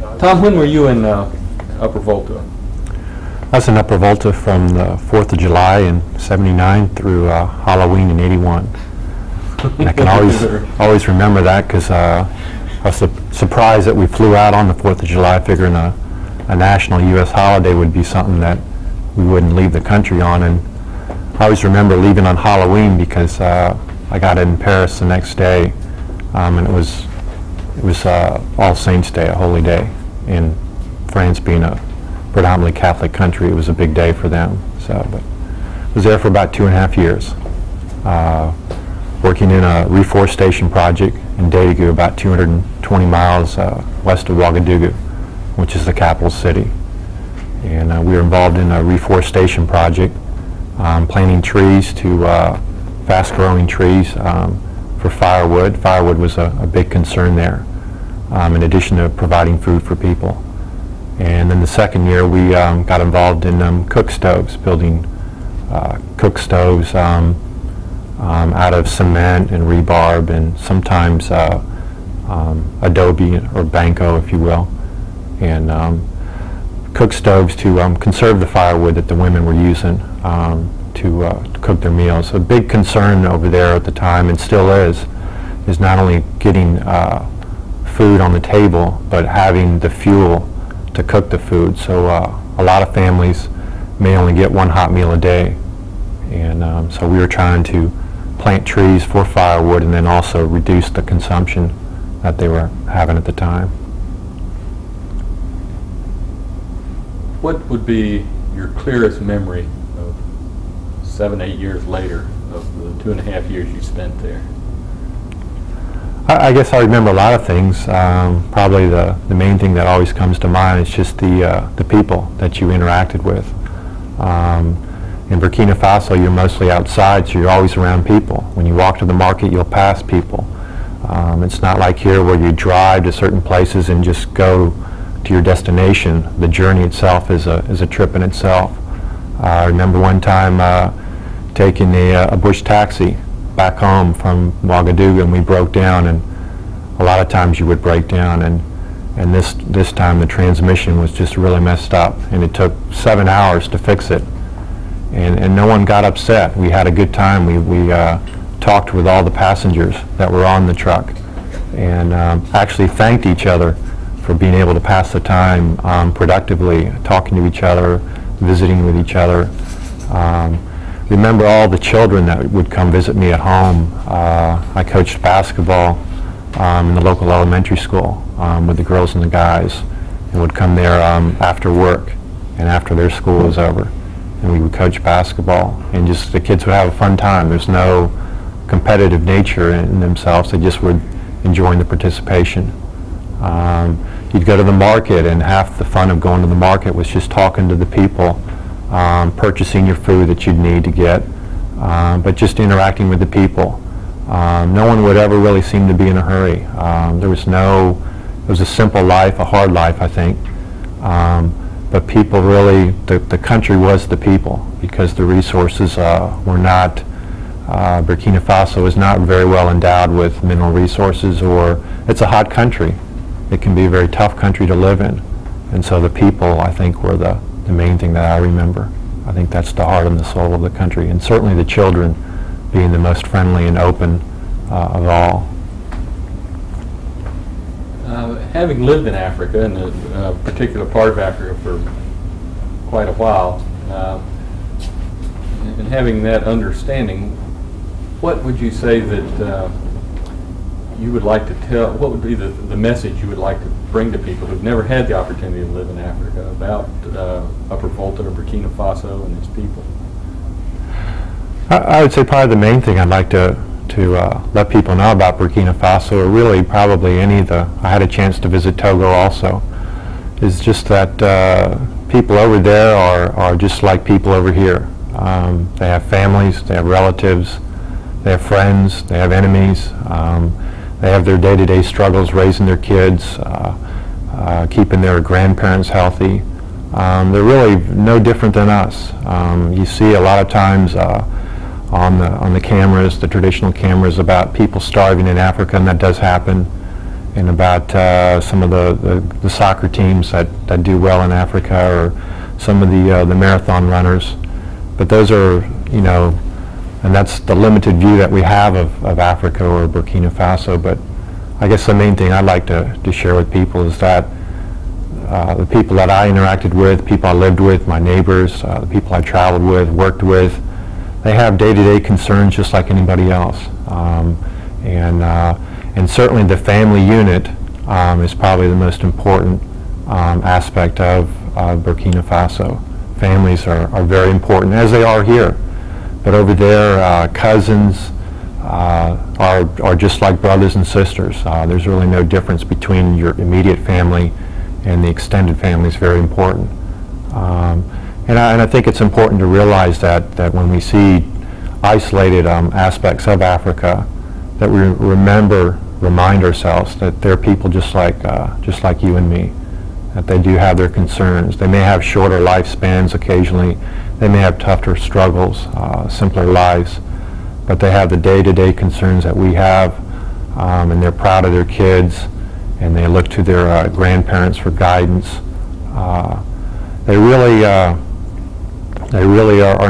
Tom, when were you in Upper Volta? I was in Upper Volta from the 4th of July in '79 through Halloween in '81. I can always remember that because I was surprised that we flew out on the 4th of July figuring a national U.S. holiday would be something that we wouldn't leave the country on. And I always remember leaving on Halloween because I got in Paris the next day, and it was All Saints Day, a holy day. In France being a predominantly Catholic country, it was a big day for them. So, but I was there for about 2.5 years, working in a reforestation project in Daegu, about 220 miles west of Ouagadougou, which is the capital city. And we were involved in a reforestation project, planting trees to fast-growing trees for firewood. Firewood was a big concern there, in addition to providing food for people. And then the second year we got involved in cook stoves, building cook stoves out of cement and rebarb and sometimes adobe or banco, if you will, and cook stoves to conserve the firewood that the women were using to cook their meals. A big concern over there at the time, and still is not only getting food on the table, but having the fuel to cook the food. So a lot of families may only get one hot meal a day, and so we were trying to plant trees for firewood and then also reduce the consumption that they were having at the time. What would be your clearest memory of 7-8 years later of the 2.5 years you spent there? I guess I remember a lot of things. Probably the main thing that always comes to mind is just the people that you interacted with. In Burkina Faso, you're mostly outside, so you're always around people. When you walk to the market, you'll pass people. It's not like here where you drive to certain places and just go to your destination. The journey itself is a trip in itself. I remember one time taking a bush taxi back home from Ouagadougou, and we broke down, and a lot of times you would break down, and this time the transmission was just really messed up, and it took 7 hours to fix it, and no one got upset. We had a good time. We talked with all the passengers that were on the truck, and actually thanked each other for being able to pass the time productively, talking to each other, visiting with each other. Remember all the children that would come visit me at home. I coached basketball in the local elementary school with the girls and the guys, and would come there after work and after their school was over, and we would coach basketball, and just the kids would have a fun time. There's no competitive nature in themselves. They just would enjoy the participation. You'd go to the market, and half the fun of going to the market was just talking to the people, purchasing your food that you'd need to get, but just interacting with the people. No one would ever really seem to be in a hurry. It was a simple life, a hard life, I think. But people really, the country was the people, because the resources were not, Burkina Faso is not very well endowed with mineral resources, or it's a hot country. It can be a very tough country to live in. And so the people, I think, were the main thing that I remember. I think that's the heart and the soul of the country, and certainly the children being the most friendly and open of all. Having lived in Africa, in a particular part of Africa for quite a while, and having that understanding, what would you say that you would like to tell, what would be the message you would like to bring to people who've never had the opportunity to live in Africa about Upper Volta or Burkina Faso and its people? I would say probably the main thing I'd like to let people know about Burkina Faso, or really probably I had a chance to visit Togo also, is just that people over there are just like people over here. They have families, they have relatives, they have friends, they have enemies. They have their day-to-day struggles raising their kids, keeping their grandparents healthy. They're really no different than us. You see a lot of times on the cameras, the traditional cameras, about people starving in Africa, and that does happen. and about some of the soccer teams that do well in Africa, or some of the marathon runners. But those are, you know, and that's the limited view that we have of Africa or Burkina Faso. But I guess the main thing I'd like to share with people is that the people that I interacted with, people I lived with, my neighbors, the people I traveled with, worked with, they have day-to-day concerns just like anybody else. And certainly the family unit is probably the most important aspect of Burkina Faso. Families are very important, as they are here. But over there, cousins are just like brothers and sisters. There's really no difference between your immediate family and the extended family. Is very important. And I think it's important to realize that when we see isolated aspects of Africa, that we remind ourselves that they're people just like you and me, that they do have their concerns. They may have shorter lifespans occasionally. They may have tougher struggles, simpler lives, but they have the day-to-day concerns that we have, and they're proud of their kids, and they look to their grandparents for guidance. They really are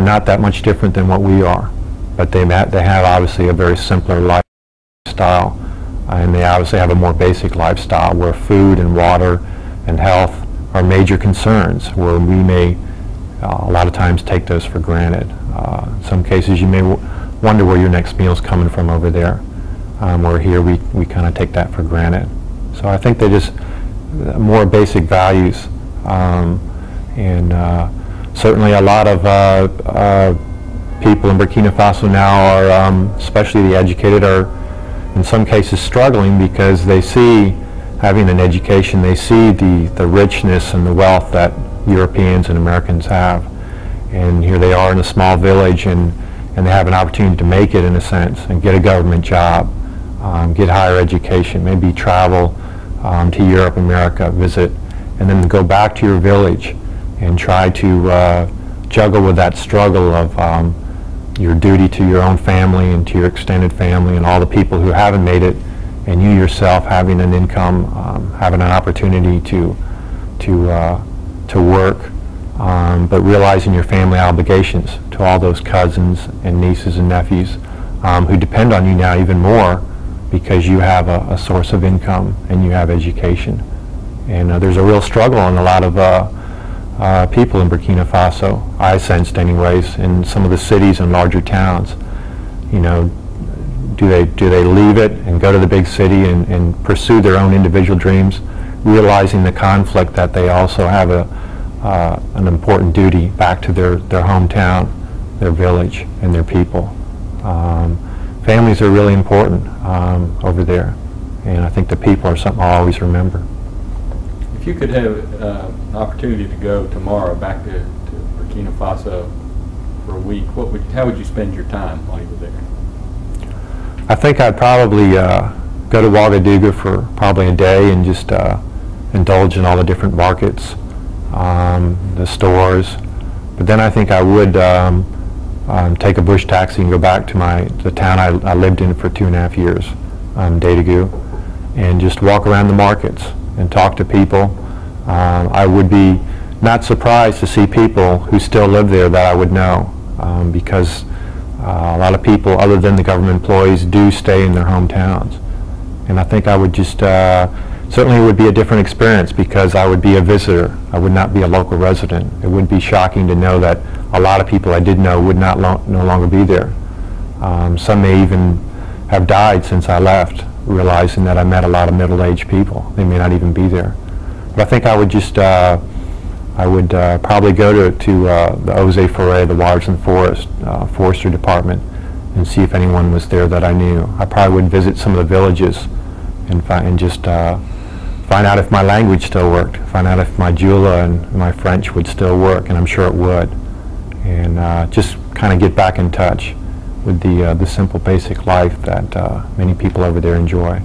not that much different than what we are, but they have obviously a very simpler lifestyle, and they obviously have a more basic lifestyle where food and water and health are major concerns, where we may a lot of times take those for granted. In some cases you may wonder where your next meal is coming from over there, where here we kind of take that for granted. So I think they just more basic values, and certainly a lot of people in Burkina Faso now are, especially the educated, are in some cases struggling because they see, having an education, they see the richness and the wealth that Europeans and Americans have. And here they are in a small village, and they have an opportunity to make it in a sense and get a government job, get higher education, maybe travel to Europe, America, visit, and then go back to your village and try to juggle with that struggle of your duty to your own family and to your extended family and all the people who haven't made it, and you yourself having an income, having an opportunity to work, but realizing your family obligations to all those cousins and nieces and nephews who depend on you now even more because you have a source of income and you have education. And there's a real struggle in a lot of people in Burkina Faso, I sensed anyways, in some of the cities and larger towns. You know, do they leave it and go to the big city and pursue their own individual dreams, realizing the conflict that they also have an important duty back to their hometown, their village, and their people. Families are really important over there, and I think the people are something I'll always remember. If you could have an opportunity to go tomorrow back to Burkina Faso for a week, how would you spend your time while you were there? I think I'd probably go to Ouagadougou for probably a day and just indulge in all the different markets, the stores. But then I think I would take a bush taxi and go back to the town I lived in for 2.5 years, Ouagadougou, and just walk around the markets and talk to people. I would be not surprised to see people who still live there that I would know, because a lot of people other than the government employees do stay in their hometowns. And I think I would just, certainly it would be a different experience because I would be a visitor. I would not be a local resident. It would be shocking to know that a lot of people I did know would no longer be there. Some may even have died since I left, realizing that I met a lot of middle-aged people. They may not even be there. But I think I would just, probably go to the Eaux et Forêts, the Waters and Forest, Forestry Department, and see if anyone was there that I knew. I probably would visit some of the villages and just find out if my language still worked, find out if my Jula and my French would still work, and I'm sure it would. And just kind of get back in touch with the simple basic life that many people over there enjoy.